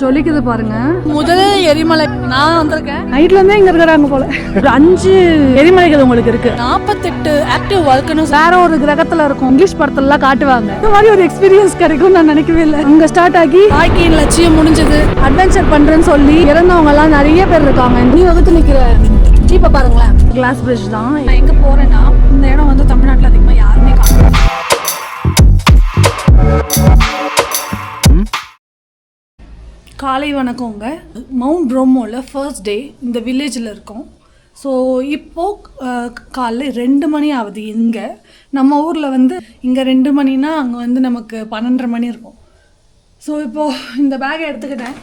சொல்லிக்குது பாருங்க. முதல் எரிமலை நான் வந்திருக்கேன். நைட்ல இருந்தே இங்க இருக்கிறாங்க போல. ஒரு 5 எரிமலைகள் உங்களுக்கு இருக்கு. 48 ஆக்டிவ் வால்கனோஸ் வேற ஒரு கிரகத்துல இருக்கும். இங்கிலீஷ் படத்துல எல்லாம் காட்டுவாங்க. இந்த மாதிரி ஒரு எக்ஸ்பீரியன்ஸ் கிடைக்கும் நான் நினைக்கவே இல்லை. அங்க ஸ்டார்ட் ஆகி வாழ்க்கையின் லட்சியம் முடிஞ்சது. அட்வென்ச்சர் பண்றேன்னு சொல்லி இறந்தவங்க எல்லாம் நிறைய பேர் இருக்காங்க. நீ வகுத்து நிக்கிற ஜீப்பை பாருங்களேன். கிளாஸ் பிரிட்ஜ் தான். நான் எங்க போறேன்னா இந்த இடம் வந்து தமிழ்நாட்டுல அதிகமா யாருமே காணும். காலை வணக்கங்க. மவுண்ட் ப்ரோமோவில் ஃபர்ஸ்ட் டே இந்த வில்லேஜில் இருக்கோம். ஸோ இப்போது காலைல 2 மணி ஆகுது. இங்கே நம்ம ஊரில் வந்து இங்கே 2 மணினா அங்கே வந்து நமக்கு 12:30 மணி இருக்கும். ஸோ இப்போது இந்த பேக்கை எடுத்துக்கிட்டேன்.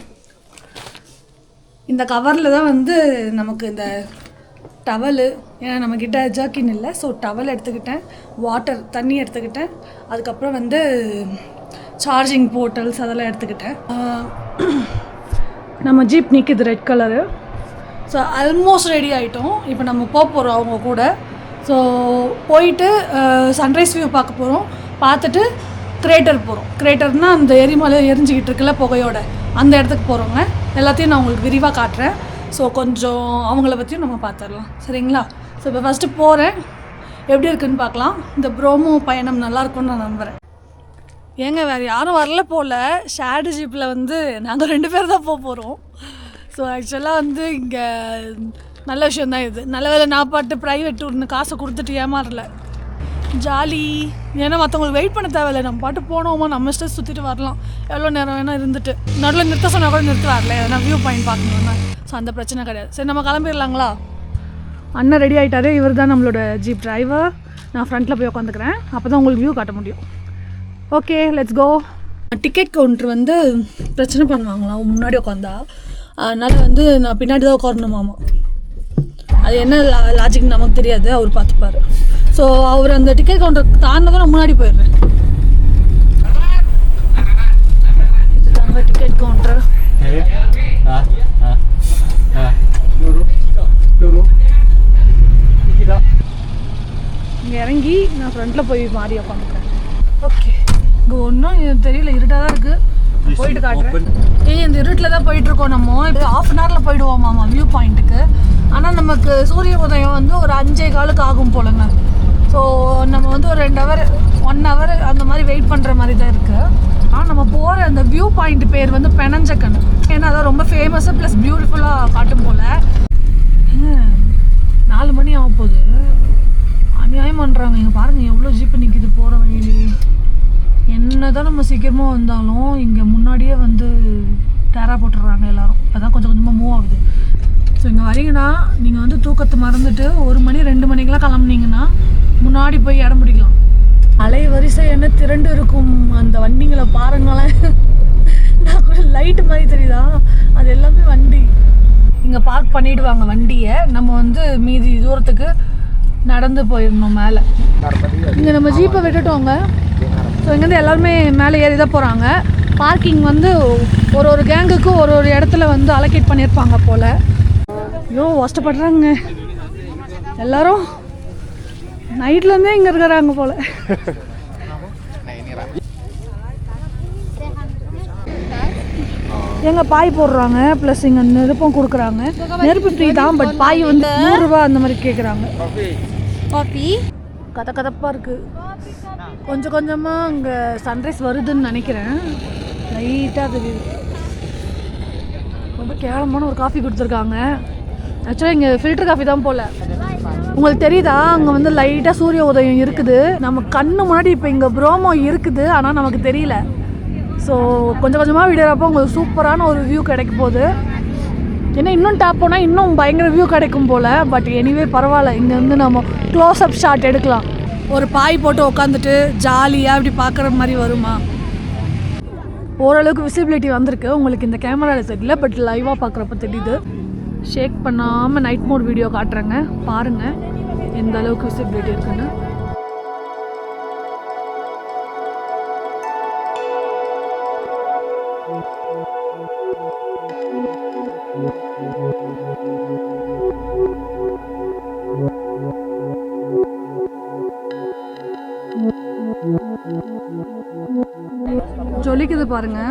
இந்த கவரில் தான் வந்து நமக்கு இந்த டவலு, ஏன்னா நம்மக்கிட்ட ஜர்க்கின் இல்லை, ஸோ டவல் எடுத்துக்கிட்டேன், வாட்டர் தண்ணி எடுத்துக்கிட்டேன், அதுக்கப்புறம் வந்து சார்ஜிங் போர்ட்டல்ஸ் அதெல்லாம் எடுத்துக்கிட்டேன். நம்ம ஜீப் நிற்கிது red colour. So almost ready ஆகிட்டோம். இப்போ நம்ம போகிறோம் அவங்க கூட. ஸோ போயிட்டு சன்ரைஸ் வியூ பார்க்க போகிறோம். பார்த்துட்டு கிரேட்டர் போகிறோம். கிரேட்டர்னால் அந்த எரிமலை எரிஞ்சிக்கிட்டு இருக்குல்ல புகையோட, அந்த இடத்துக்கு போகிறோங்க. எல்லாத்தையும் நான் உங்களுக்கு விரிவாக காட்டுறேன். ஸோ கொஞ்சம் அவங்கள பற்றியும் நம்ம பார்த்துடலாம், சரிங்களா? ஸோ இப்போ ஃபஸ்ட்டு போகிறேன், எப்படி இருக்குதுன்னு பார்க்கலாம். இந்த ப்ரோமோ பயணம் நல்லாயிருக்கும்னு நான் நம்புகிறேன். ஏங்க வேறு யாரும் வரல போல். ஷேடு ஜீப்பில் வந்து நாங்கள் 2 பேர் தான் போகிறோம். ஸோ ஆக்சுவலாக வந்து இங்கே நல்ல விஷயந்தான் இது. நல்ல வேலை நான் பாட்டு ப்ரைவேட் டூர்னு காசை கொடுத்துட்டு ஏமாறல. ஜாலி. ஏன்னா மற்றவங்களுக்கு வெயிட் பண்ண தேவையில்லை. நம்ம பாட்டு போனோமா, நம்ம இஷ்டம் சுற்றிட்டு வரலாம். எவ்வளோ நேரம் வேணால் இருந்துட்டு நடுவில் நிறுத்த சொன்னால் கூட நிறுத்த வரல, எதனா வியூ பாயிண்ட் பார்க்கணுன்னா. ஸோ அந்த பிரச்சனை கிடையாது. சரி, நம்ம கிளம்பிடலாங்களா? அண்ணன் ரெடி ஆகிட்டாரு. இவர் தான் நம்மளோட ஜீப் டிரைவர். நான் ஃப்ரண்ட்டில் போய் உட்காந்துக்கிறேன். அப்போ தான் உங்களுக்கு வியூ காட்ட முடியும். Okay, let's go. Ticket counter வந்து பிரச்சனை பண்ணுவாங்களாம் முன்னாடி உட்காந்தா. அதனால் வந்து நான் பின்னாடி தான் உட்காரணுமாமா. அது என்ன லாஜிக் நமக்கு தெரியாது, அவர் பார்த்துப்பார். ஸோ அவர் அந்த டிக்கெட் கவுண்டர் தாண்டினதான் நான் முன்னாடி போயிடுறேன். இதுதாங்க டிக்கெட் கவுண்டர். இங்கே இறங்கி நான் ஃப்ரண்ட்டில் போய் மாறி உட்காந்துக்கிறேன். ஓகே, இங்கே ஒன்றும் தெரியல, இருட்டாக தான் இருக்குது. போயிட்டு காட்டுறேன். இந்த இருட்டில் தான் போயிட்டுருக்கோம். நம்ம இது 1/2 hourல போயிடுவோமாமா வியூ பாயிண்ட்டுக்கு. ஆனால் நமக்கு சூரிய உதயம் வந்து ஒரு 5:15 ஆகும் போலங்க. ஸோ நம்ம வந்து ஒரு 2 hour 1 hour அந்த மாதிரி வெயிட் பண்ணுற மாதிரி தான் இருக்குது. ஆனால் நம்ம போகிற அந்த வியூ பாயிண்ட் பேர் வந்து பெனஞ்சக்கன். ஏன்னா அதான் ரொம்ப ஃபேமஸாக ப்ளஸ் பியூட்டிஃபுல்லாக காட்டும் போல். 4 மணி ஆக போகுது. அநியாயம் பண்ணுறாங்க. இங்கே பாருங்கள் எவ்வளோ ஜீப்பு நிற்கிது போகிற வழியிலே. என்ன தான் நம்ம சீக்கிரமாக வந்தாலும் இங்கே முன்னாடியே வந்து டேரா போட்டுடுறாங்க எல்லோரும். இப்போ தான் கொஞ்சம் கொஞ்சமாக மூவ் ஆகுது. ஸோ இங்கே வரீங்கன்னா நீங்கள் வந்து தூக்கத்தை மறந்துட்டு 1 மணி 2 மணிக்கெலாம் கிளம்புனீங்கன்னா முன்னாடி போய் இடம் பிடிக்கலாம். அலை வரிசை என்ன திரண்டு இருக்கும். அந்த வண்டிங்களை பாருங்களேன். நான் கூட லைட்டு மாதிரி தெரியுதா, அது எல்லாமே வண்டி. இங்கே பார்க் பண்ணிவிடுவாங்க வண்டியை. நம்ம வந்து மீதி தூரத்துக்கு நடந்து போயிடணும் மேலே. இங்கே நம்ம ஜீப்பை விட்டுட்டோங்க. ஸோ இங்கேருந்து எல்லாருமே மேலே ஏறி தான் போகிறாங்க. பார்க்கிங் வந்து ஒரு கேங்குக்கும் ஒரு இடத்துல வந்து அலோகேட் பண்ணியிருப்பாங்க போல். ஐயோ கஷ்டப்படுறாங்க எல்லாரும். நைட்லேருந்தே இங்கே இருக்கிறாங்க போல். எங்கே பாய் போடுறாங்க, ப்ளஸ் இங்கே நெருப்பும் கொடுக்குறாங்க. நெருப்பு ஃப்ரீ தான், பட் பாய் வந்து 100 ரூபா அந்த மாதிரி கேட்குறாங்க. காஃபி கதப்பாக இருக்குது. கொஞ்சம் கொஞ்சமாக அங்கே சன்ரைஸ் வருதுன்னு நினைக்கிறேன். லைட்டாக தெரியுது. ரொம்ப கேவலமான ஒரு காஃபி கொடுத்துருக்காங்க. ஆக்சுவலாக இங்கே ஃபில்டர் காஃபி தான் போல். உங்களுக்கு தெரியுதா, அங்கே வந்து லைட்டாக சூரிய உதயம் இருக்குது. நம்ம கண்ணு முன்னாடி இப்போ இங்கே ப்ரோமோ இருக்குது, ஆனால் நமக்கு தெரியல. ஸோ கொஞ்சம் கொஞ்சமாக விடுறப்போ உங்களுக்கு சூப்பரான ஒரு வியூ கிடைக்க போகுது. ஏன்னா இன்னும் டேப் போனால் இன்னும் பயங்கர வியூ கிடைக்கும் போல். பட் எனிவே பரவாயில்ல, இங்கே வந்து நம்ம க்ளோஸ் அப் ஷாட் எடுக்கலாம். ஒரு பாய் போட்டு உட்காந்துட்டு ஜாலியாக இப்படி பார்க்குற மாதிரி வருமா? ஓரளவுக்கு விசிபிலிட்டி வந்திருக்கு. உங்களுக்கு இந்த கேமராவில் தெரியல, பட் லைவாக பார்க்குறப்ப தெரியுது. ஷேக் பண்ணாமல் நைட் மோட் வீடியோ காட்டுறேங்க, பாருங்கள் எந்த அளவுக்கு விசிபிலிட்டி இருக்குன்னு. ஜொலிக்குது பாருங்க.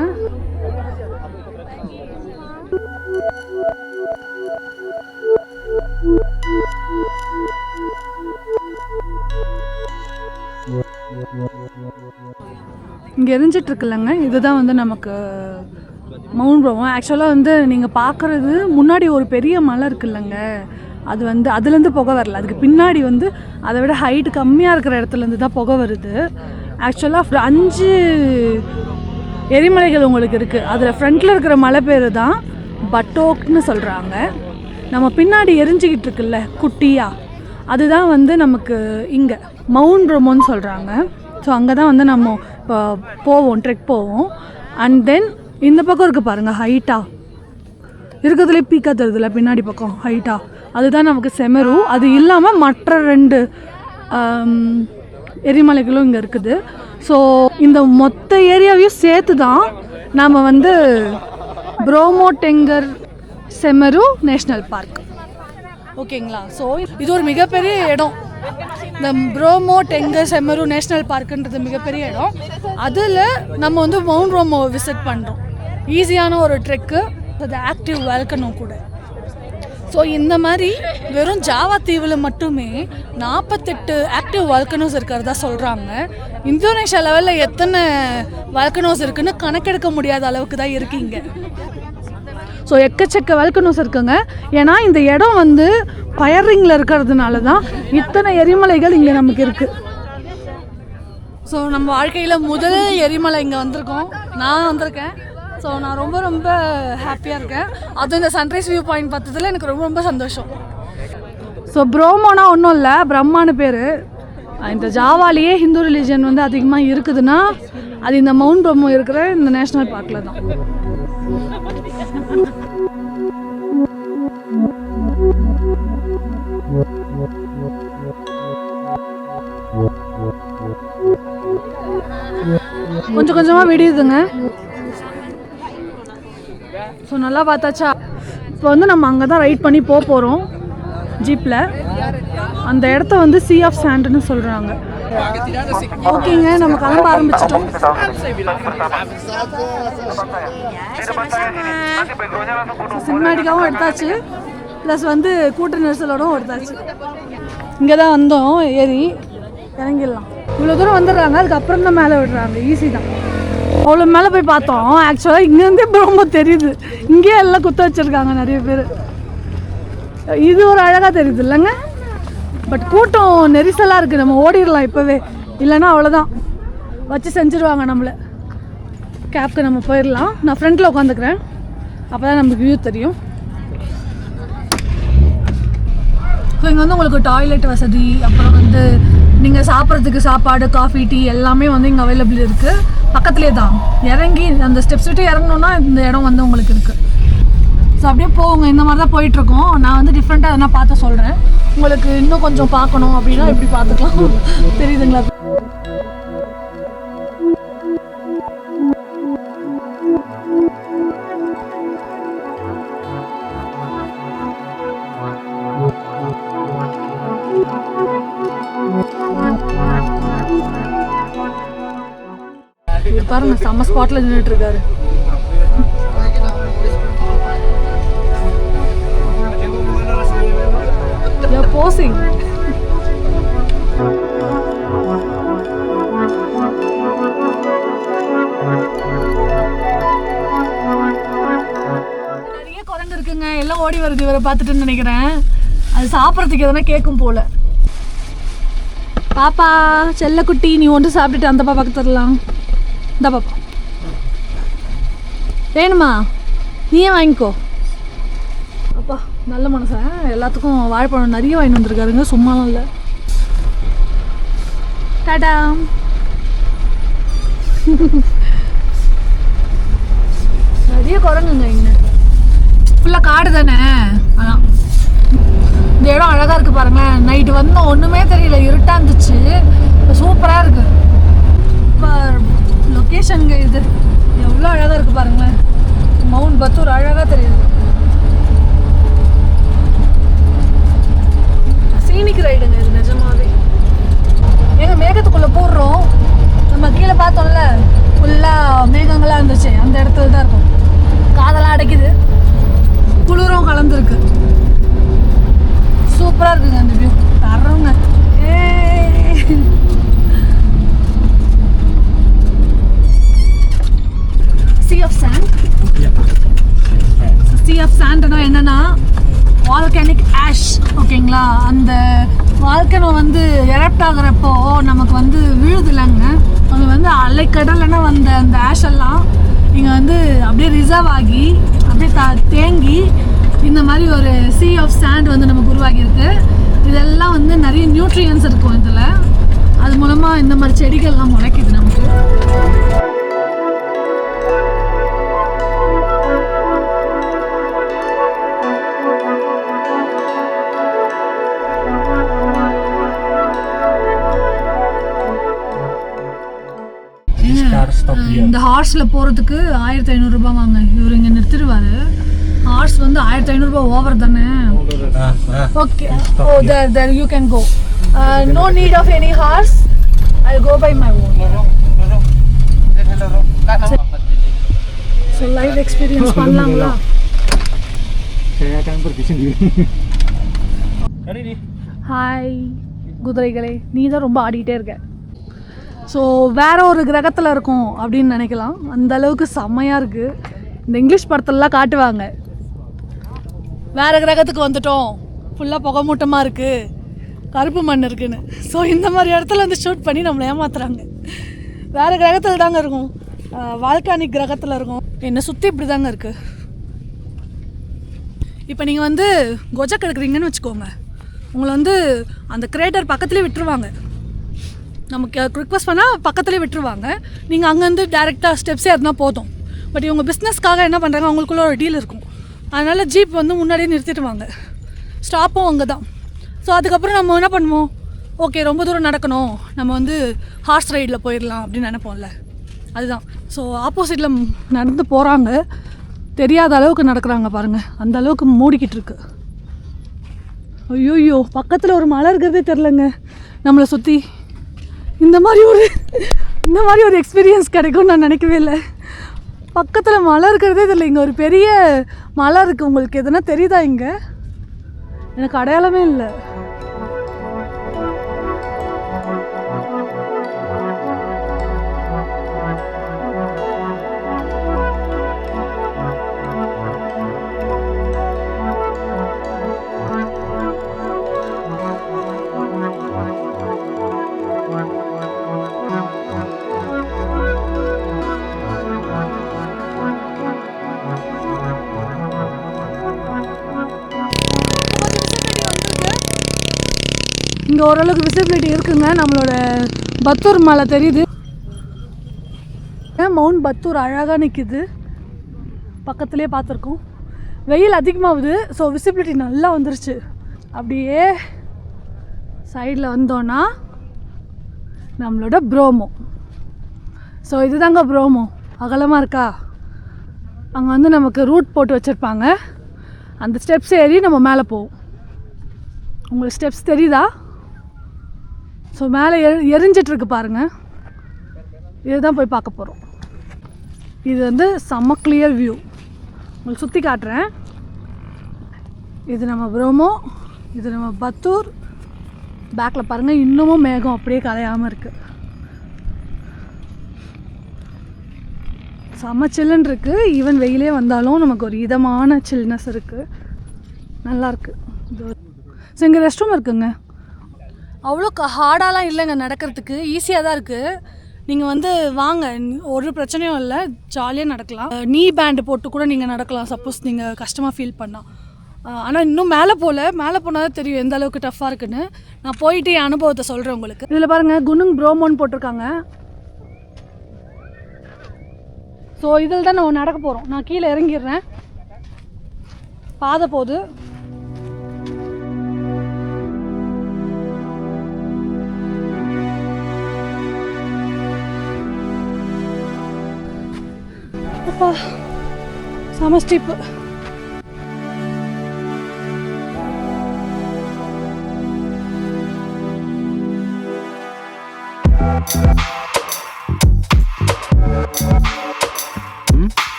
இங்கே எரிஞ்சிட்ருக்குல்லங்க, இதுதான் வந்து நமக்கு மவுண்ட் ப்ரோமோ. ஆக்சுவலாக வந்து நீங்கள் பார்க்குறது முன்னாடி ஒரு பெரிய மலை இருக்குல்லங்க, அது வந்து அதுலேருந்து புகை வரல, அதுக்கு பின்னாடி வந்து அதை விட ஹைட்டு கம்மியாக இருக்கிற இடத்துலேருந்து தான் புகை வருது. ஆக்சுவலாக 5 எரிமலைகள் உங்களுக்கு இருக்குது. அதில் ஃப்ரண்ட்டில் இருக்கிற மலை பேர் தான் பட்டோக்னு சொல்கிறாங்க. நம்ம பின்னாடி எரிஞ்சிக்கிட்டு இருக்குல்ல குட்டியாக, அதுதான் வந்து நமக்கு இங்கே மவுண்ட் ப்ரோமோன்னு சொல்கிறாங்க. ஸோ அங்கே தான் வந்து நம்ம இப்போ போவோம், ட்ரெக் போவோம். அண்ட் தென் இந்த பக்கம் இருக்குது பாருங்கள், ஹைட்டாக இருக்கிறதுலே பீக்காக தருதுல பின்னாடி பக்கம் ஹைட்டாக, அதுதான் நமக்கு செமரு. அது இல்லாமல் மற்ற 2 எரிமலைகளும் இங்கே இருக்குது. ஸோ இந்த மொத்த ஏரியாவையும் சேர்த்து தான் நாம் வந்து ப்ரோமோ டெங்கர் செமரு நேஷ்னல் பார்க். ஓகேங்களா? ஸோ இது ஒரு மிகப்பெரிய இடம். இந்த ப்ரோமோ டெங்கர் செமரு நேஷ்னல் பார்க்குன்றது மிகப்பெரிய இடம். அதில் நம்ம வந்து மவுண்ட் ப்ரோமோ விசிட் பண்ணுறோம். ஈஸியான ஒரு ட்ரெக்கு, அது ஆக்டிவ் வால்கனோ கூட. ஸோ இந்த மாதிரி வெறும் ஜாவா தீவில் மட்டுமே 48 ஆக்டிவ் வால்கனோஸ் இருக்கிறதா சொல்கிறாங்க. இந்தோனேஷியா லெவலில் எத்தனை வால்கனோஸ் இருக்குன்னு கணக்கெடுக்க முடியாத அளவுக்கு தான் இருக்கீங்க. ஸோ எக்கச்சக்க வால்கனோஸ் இருக்குங்க. ஏன்னா இந்த இடம் வந்து ஃபயரிங்கில் இருக்கிறதுனால தான் இத்தனை எரிமலைகள் இங்கே நமக்கு இருக்குது. ஸோ நம்ம வாழ்க்கையில் முதல் எரிமலை இங்கே வந்திருக்கோம், நான் வந்திருக்கேன். ஸோ நான் ரொம்ப ரொம்ப ஹாப்பியாக இருக்கேன். அதுவும் இந்த சன்ரைஸ் வியூ பாயிண்ட் பார்த்ததில் எனக்கு ரொம்ப ரொம்ப சந்தோஷம். ஸோ ப்ரோமோனா ஒன்றும் இல்லை, பிரம்மான்னு பேர். இந்த ஜாவாலேயே ஹிந்து ரிலீஜன் வந்து அதிகமாக இருக்குதுன்னா அது இந்த மவுண்ட் ப்ரோமோ இருக்கிற இந்த நேஷ்னல் பார்க்கில் தான். கொஞ்சம் கொஞ்சமாக விடியுதுங்க. ஸோ நல்லா பார்த்தாச்சா? இப்போ வந்து நம்ம அங்கே தான் ரைட் பண்ணி போகிறோம் ஜீப்பில். அந்த இடத்த வந்து சீ ஆஃப் சாண்டுன்னு சொல்கிறாங்க. ஓகேங்க, நம்ம கிளம்ப ஆரம்பிச்சிட்டோம். சினிமேட்டிக்காகவும் எடுத்தாச்சு, ப்ளஸ் வந்து கூட்ட நெரிசலோடவும் எடுத்தாச்சு. இங்கே தான் வந்தோம், ஏறி இறங்கிடலாம். இவ்வளோ தூரம் வந்துடுறாங்க, அதுக்கப்புறம் தான் மேலே விடுறாங்க. ஈஸி தான். அவ்வளோ மேலே போய் பார்த்தோம். ஆக்சுவலாக இங்கேருந்தே ரொம்ப தெரியுது, இங்கேயே எல்லாம் குத்த வச்சுருக்காங்க நிறைய பேர். இது ஒரு அழகாக தெரியுது இல்லைங்க. பட் கூட்டம் நெரிசலாக இருக்குது, நம்ம ஓடிடலாம் இப்போவே, இல்லைன்னா அவ்வளோதான் வச்சு செஞ்சுருவாங்க நம்மளை. கேப்க்கு நம்ம போயிடலாம். நான் ஃப்ரண்ட்டில் உட்காந்துக்கிறேன், அப்போ தான் நமக்கு வியூ தெரியும். ஸோ இங்கே வந்து உங்களுக்கு டாய்லெட் வசதி, அப்புறம் வந்து நீங்கள் சாப்பிட்றதுக்கு சாப்பாடு, காஃபி, டீ எல்லாமே வந்து இங்கே அவைலபிள் இருக்குது. பக்கத்துலேயே தான், இறங்கி அந்த ஸ்டெப்ஸ் விட்டு இறங்கணுன்னா இந்த இடம் வந்து உங்களுக்கு இருக்குது. ஸோ அப்படியே போங்க, இந்த மாதிரி தான் போயிட்டுருக்கோம். நான் வந்து டிஃப்ரெண்ட்டாக எதனா பார்த்து சொல்கிறேன். உங்களுக்கு இன்னும் கொஞ்சம் பார்க்கணும் அப்படின்னா எப்படி பார்த்துக்கலாம், தெரியுதுங்களா? பாருங்க, செம்ம ஸ்பாட்ல நின்றுட்டு இருக்காரு. போசிங். நிறைய குரங்கு இருக்குங்க, எல்லாம் ஓடி வருது இவரை பார்த்துட்டுன்னு நினைக்கிறேன். அது சாப்பிட்றதுக்கு எதனா கேட்கும் போல. பாப்பா செல்லக்குட்டி, நீ ஒன்று சாப்பிட்டுட்டு அந்த பாப்பாக்கு தரலாம். இந்த பாப்பா வேணுமா? நீயே வாங்கிக்கோ. அப்பா நல்ல மனசன், எல்லாத்துக்கும் வாழைப்பழம் நிறைய வாங்கி வந்துருக்காருங்க, சும்மாலாம் இல்லை. டாடா. நிறைய குரங்குங்க இங்கே, ஃபுல்லாக காடு தானே. அதான் இந்த இடம் அழகாக இருக்குது பாருங்க. நைட்டு வந்தோம், ஒன்றுமே தெரியல, இருட்டாக இருந்துச்சு. சூப்பராக இருக்குது. இப்போ லொக்கேஷனுங்க இது எவ்வளோ அழகாக இருக்குது பாருங்களேன். மவுண்ட் பத்தூர் அழகாக தெரியுது. சீனிக் ரைடுங்க இது நிஜமாவே. ஏங்க மேகத்துக்குள்ளே போடுறோம், நம்ம கீழே பார்த்தோம்ல ஃபுல்லாக மேகங்களாக இருந்துச்சு, அந்த இடத்துல தான் இருக்கும். காதெல்லாம் அடைக்குது, குளிரும் கலந்துருக்கு. சூப்பராக இருக்குங்க அந்த வியூ. தர்றோங்க. ஆஃப் சாண்ட்னா என்னன்னா வால்கானிக் ஆஷ், ஓகேங்களா? அந்த வால்கனோ வந்து எரப்ட் ஆகுறப்போ நமக்கு வந்து விழுதுலங்க, அது வந்து அலைக்கடலைன்னா வந்த அந்த ஆஷ் எல்லாம் இங்கே வந்து அப்படியே ரிசர்வ் ஆகி அப்படியே தேங்கி இந்த மாதிரி ஒரு சீ ஆஃப் சாண்ட் வந்து நமக்கு உருவாகியிருக்கு. இதெல்லாம் வந்து நிறைய நியூட்ரியன்ஸ் இருக்கும் இதில், அது மூலமாக இந்த மாதிரி செடிகள்லாம் முளைக்குது நமக்கு. இந்த ஹார்ஸில் போகிறதுக்கு 1500 ரூபா வாங்க. இவர் இங்கே நிறுத்திடுவார். ஹார்ஸ் வந்து 1500 ரூபா ஓவர் தானே? Okay, oh there you can go. No need of any horse. I'll go by my own. So live experience பண்ணலாங்களா? saya akan pergi sendiri. Hi குதிரைகளே, நீ தான் ரொம்ப ஆடிட்டே இருக்க. ஸோ வேறு ஒரு கிரகத்தில் இருக்கும் அப்படின்னு நினைக்கலாம், அந்த அளவுக்கு செம்மையாக இருக்குது. இந்த இங்கிலீஷ் படத்துலலாம் காட்டுவாங்க, வேறு கிரகத்துக்கு வந்துட்டோம், ஃபுல்லாக புகை மூட்டமாக இருக்குது, கருப்பு மண் இருக்குன்னு. ஸோ இந்த மாதிரி இடத்துல வந்து ஷூட் பண்ணி நம்மளை ஏமாத்துறாங்க. வேறு கிரகத்தில் தாங்க இருக்கும், வால்கானிக் கிரகத்தில் இருக்கும். என்னை சுற்றி இப்படி தாங்க இருக்குது. இப்போ நீங்கள் வந்து கொஜக் எடுக்கிறீங்கன்னு வச்சுக்கோங்க, உங்களை வந்து அந்த கிரேட்டர் பக்கத்துலேயே விட்டுருவாங்க. நமக்கு ரிக்வஸ்ட் பண்ணால் பக்கத்துலேயே விட்டுருவாங்க. நீங்கள் அங்கேருந்து டேரெக்டாக ஸ்டெப்ஸே ஏறினா போதும். பட் இவங்க பிஸ்னஸ்க்காக என்ன பண்ணுறாங்க, அவங்களுக்குள்ள ஒரு டீல் இருக்கும். அதனால் ஜீப் வந்து முன்னாடியே நிறுத்திடுவாங்க, ஸ்டாப்பும் அங்கே தான். ஸோ அதுக்கப்புறம் நம்ம என்ன பண்ணுவோம், ஓகே ரொம்ப தூரம் நடக்கணும், நம்ம வந்து ஹார்ஸ் ரைடில் போயிடலாம் அப்படின்னு நினைப்போம்ல, அதுதான். ஸோ ஆப்போசிட்டில் நடந்து போகிறாங்க, தெரியாத அளவுக்கு நடக்கிறாங்க பாருங்கள், அந்த அளவுக்கு மூடிக்கிட்டு இருக்கு. ஐயோயோ, பக்கத்தில் ஒரு மலை இருக்கிறதே தெரிலங்க நம்மளை சுற்றி. இந்த மாதிரி ஒரு எக்ஸ்பீரியன்ஸ் கிடைக்கும்னு நான் நினைக்கவே இல்லை. பக்கத்தில் மலை இருக்கிறதே தெரியல. இங்கே ஒரு பெரிய மலை இருக்குது, உங்களுக்கு எதுனா தெரியுதா? இங்கே எனக்கு அடையாளமே இல்லை. இங்கே ஓரளவுக்கு விசிபிலிட்டி இருக்குங்க. நம்மளோட பத்தூர் மலை தெரியுது, மவுண்ட் பத்தூர் அழகாக நிற்கிது, பக்கத்துலேயே பார்த்துருக்கோம். வெயில் அதிகமாகுது, ஸோ விசிபிலிட்டி நல்லா வந்துருச்சு. அப்படியே சைடில் வந்தோன்னா நம்மளோட ப்ரோமோ. ஸோ இதுதாங்க ப்ரோமோ, அகலமாக இருக்கா? அங்கே வந்து நமக்கு ரூட் போட்டு வச்சுருப்பாங்க, அந்த ஸ்டெப்ஸ் ஏறி நம்ம மேலே போவோம். உங்களுக்கு ஸ்டெப்ஸ் தெரியுதா? ஸோ மேலே எரிஞ்சிட்ருக்கு பாருங்கள், இதுதான் போய் பார்க்க போகிறோம். இது வந்து செம்ம கிளியர் வியூ, உங்களுக்கு சுற்றி காட்டுறேன். இது நம்ம ப்ரோமோ, இது நம்ம பத்தூர். பேக்கில் பாருங்கள், இன்னமும் மேகம் அப்படியே கலையாமல் இருக்குது. செம்ம சில்லுன்னு இருக்குது. ஈவன் வெயிலே வந்தாலும் நமக்கு ஒரு இதமான சில்னஸ் இருக்குது, நல்லாயிருக்கு. ஸோ இங்கே ரெஸ்ட் ரூம் இருக்குங்க. அவ்வளோ ஹார்டாலாம் இல்லைங்க, நடக்கிறதுக்கு ஈஸியாக தான் இருக்குது. நீங்கள் வந்து வாங்க, ஒரு பிரச்சனையும் இல்லை, ஜாலியாக நடக்கலாம். நீ பேண்டு போட்டு கூட நீங்கள் நடக்கலாம், சப்போஸ் நீங்கள் கஷ்டமாக ஃபீல் பண்ணால். ஆனால் இன்னும் மேலே போனால் தான் தெரியும் எந்த அளவுக்கு டஃப்பாக இருக்குன்னு. நான் போயிட்டு என் அனுபவத்தை சொல்கிறேன் உங்களுக்கு. இதில் பாருங்கள், குனுங் ப்ரோமோன்னு போட்டிருக்காங்க. ஸோ இதில் தான் நம்ம நடக்க போகிறோம். நான் கீழே இறங்கிடுறேன், பாதை போகுது. அப்பா செம ஸ்டீப்பு.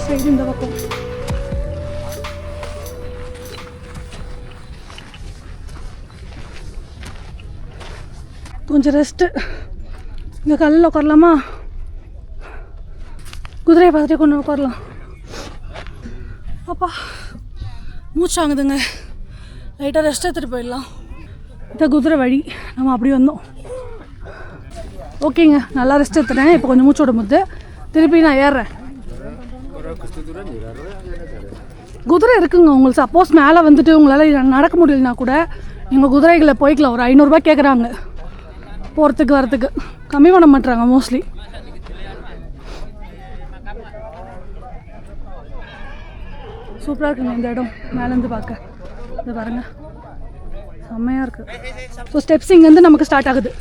சைடு இந்த பக்கம். கொஞ்சம் ரெஸ்ட்டு. இங்கே கல்லில் உட்காரலாமா? குதிரையை பார்த்துட்டே கொண்டு உட்காரலாம். அப்பா மூச்சு வாங்குதுங்க. லைட்டாக ரெஸ்ட் எடுத்துகிட்டு போயிடலாம். இதான் குதிரை வழி. நம்ம அப்படி வந்தோம். ஓகேங்க, நல்லா ரெஸ்ட் எடுத்துட்டேன். இப்போ கொஞ்சம் மூச்சு விடும்போது திருப்பி நான் ஏறுறேன். குதிரை இருக்குங்க. உங்களுக்கு சப்போஸ் மேலே வந்துட்டு உங்களால் நடக்க முடியலனா கூட நீங்கள் குதிரைகளை போய்க்கலாம். ஒரு 500 ரூபாய் கேட்குறாங்க போகிறதுக்கு வரத்துக்கு. கம்மி பண்ண மாட்டுறாங்க மோஸ்ட்லி. சூப்பராக இருக்குங்க இந்த இடம் மேலேருந்து பார்க்க. இதை பாருங்கள், செம்மையாக இருக்குது. ஸோ ஸ்டெப்ஸ் இங்கேருந்து நமக்கு ஸ்டார்ட் ஆகுது.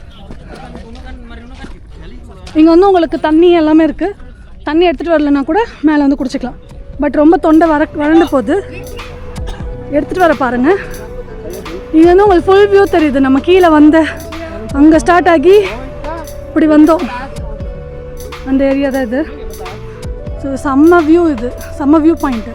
இங்கே வந்து உங்களுக்கு தண்ணி எல்லாமே இருக்குது. தண்ணி எடுத்துகிட்டு வரலன்னா கூட மேலே வந்து குடிச்சிக்கலாம். பட் ரொம்ப தொண்டை வறண்டு போகுது. எடுத்துகிட்டு வர பாருங்கள். இங்கே வந்து உங்களுக்கு ஃபுல் வியூ தெரியுது. நம்ம கீழே வந்த அங்கே ஸ்டார்ட் ஆகி இப்படி வந்தோம். அந்த ஏரியா தான் இது. ஸோ செம்ம வியூ. இது செம்ம வியூ பாயிண்ட்டு.